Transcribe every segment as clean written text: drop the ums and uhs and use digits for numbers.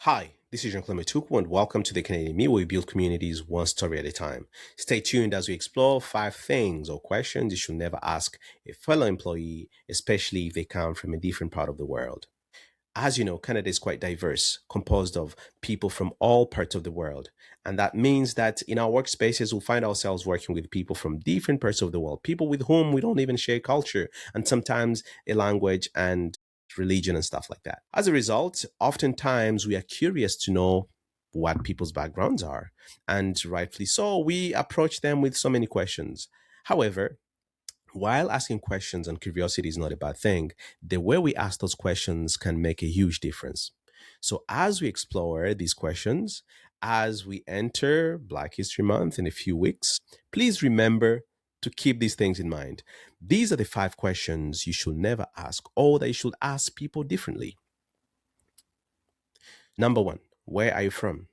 Hi, this is Jean-Claude Tuku, and welcome to the Canadian Me, where we build communities one story at a time. Stay tuned as we explore five things or questions you should never ask a fellow employee, especially if they come from a different part of the world. As you know, Canada is quite diverse, composed of people from all parts of the world. And that means that in our workspaces, we'll find ourselves working with people from different parts of the world, people with whom we don't even share culture and sometimes a language and religion and stuff like that. As a result, oftentimes we are curious to know what people's backgrounds are. And rightfully so, we approach them with so many questions. However, while asking questions and curiosity is not a bad thing, the way we ask those questions can make a huge difference. So, as we explore these questions, as we enter Black History Month in a few weeks, please remember to keep these things in mind. These are the five questions you should never ask or that you should ask people differently. Number one, where are you from?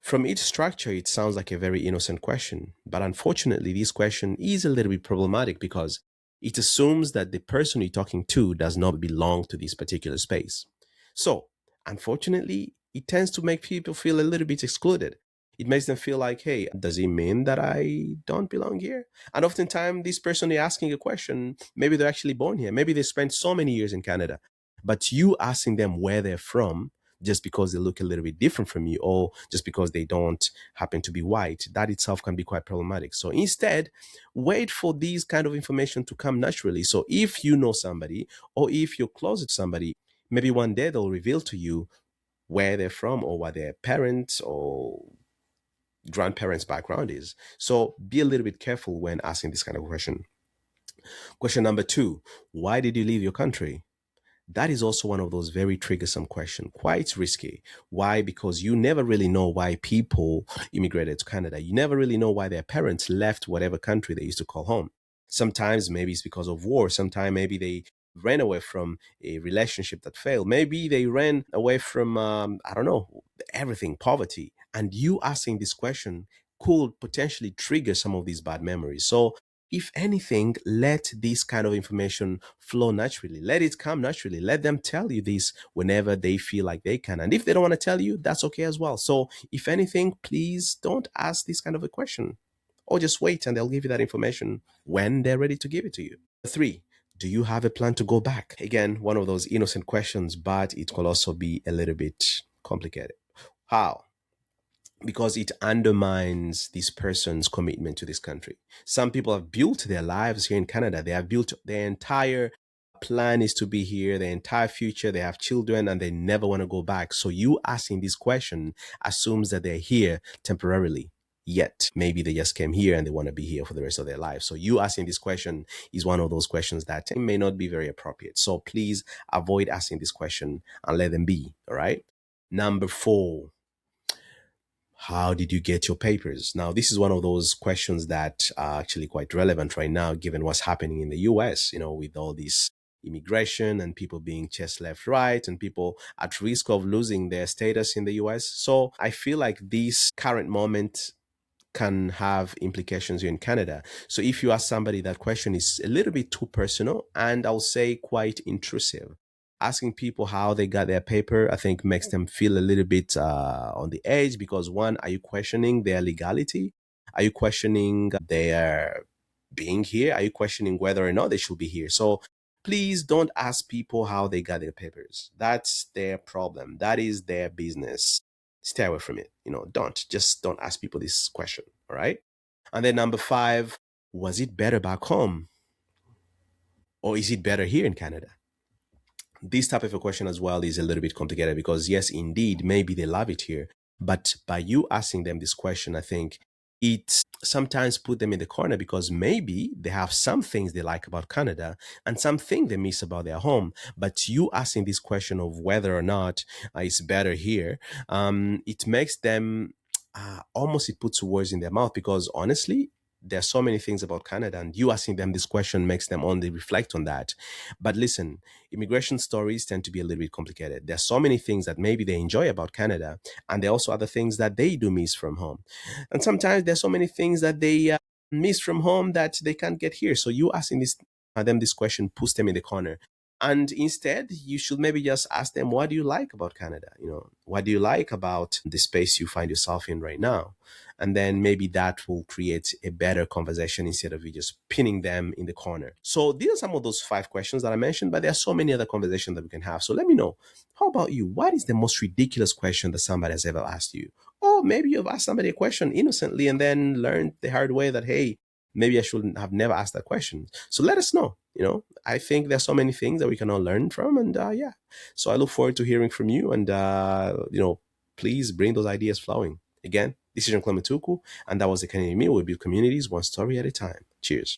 From its structure, it sounds like a very innocent question, but unfortunately, this question is a little bit problematic because it assumes that the person you're talking to does not belong to this particular space. So, unfortunately, it tends to make people feel a little bit excluded. It makes them feel like, hey, does it mean that I don't belong here? And oftentimes, this person you're asking a question, maybe they're actually born here. Maybe they spent so many years in Canada. But you asking them where they're from just because they look a little bit different from you or just because they don't happen to be white, that itself can be quite problematic. So instead, wait for these kind of information to come naturally. So if you know somebody or if you're close to somebody, maybe one day they'll reveal to you where they're from or what their parents or grandparents background is. So be a little bit careful when asking this kind of question. Question number two, why did you leave your country? That is also one of those very triggersome questions, quite risky. Why? Because you never really know why people immigrated to Canada. You never really know why their parents left whatever country they used to call home. Sometimes maybe it's because of war. Sometimes maybe they ran away from a relationship that failed. Maybe they ran away from, I don't know, everything, poverty. And you asking this question could potentially trigger some of these bad memories. So if anything, let this kind of information flow naturally. Let it come naturally. Let them tell you this whenever they feel like they can. And if they don't want to tell you, that's okay as well. So, if anything, please don't ask this kind of a question or just wait and they'll give you that information when they're ready to give it to you. Three, do you have a plan to go back? Again, one of those innocent questions, but it could also be a little bit complicated. How? Because it undermines this person's commitment to this country. Some people have built their lives here in Canada. They have built their entire plan is to be here, their entire future. They have children and they never want to go back. So you asking this question assumes that they're here temporarily. Yet maybe they just came here and they want to be here for the rest of their life. So you asking this question is one of those questions that may not be very appropriate. So please avoid asking this question and let them be. All right. Number four, how did you get your papers? Now, this is one of those questions that are actually quite relevant right now, given what's happening in the US, with all this immigration and people being chased left, right, and people at risk of losing their status in the US. So I feel like this current moment can have implications here in Canada. So if you ask somebody that question is a little bit too personal and I'll say quite intrusive. Asking people how they got their paper, I think makes them feel a little bit on the edge because one, are you questioning their legality? Are you questioning their being here? Are you questioning whether or not they should be here? So please don't ask people how they got their papers. That's their problem. That is their business. Stay away from it. Don't ask people this question. All right. And then number five, was it better back home or is it better here in Canada? This type of a question as well is a little bit complicated because yes, indeed, maybe they love it here. But by you asking them this question, I think it sometimes put them in the corner because maybe they have some things they like about Canada and something they miss about their home. But you asking this question of whether or not it's better here, it makes them almost it puts words in their mouth because honestly, there are so many things about Canada, and you asking them this question makes them only reflect on that. But listen, immigration stories tend to be a little bit complicated. There's so many things that maybe they enjoy about Canada, and there are also other things that they do miss from home. And sometimes there's so many things that they miss from home that they can't get here. So you asking them this question puts them in the corner. And instead, you should maybe just ask them, what do you like about Canada? What do you like about the space you find yourself in right now? And then maybe that will create a better conversation instead of you just pinning them in the corner. So these are some of those 5 questions that I mentioned, but there are so many other conversations that we can have. So let me know. How about you? What is the most ridiculous question that somebody has ever asked you? Or maybe you've asked somebody a question innocently and then learned the hard way that, hey, maybe I shouldn't have never asked that question. So let us know. I think there's so many things that we can all learn from, and yeah. So I look forward to hearing from you, and please bring those ideas flowing. Again, this is Jean Clement Tuku, and that was the Canadian Me. We build communities one story at a time. Cheers.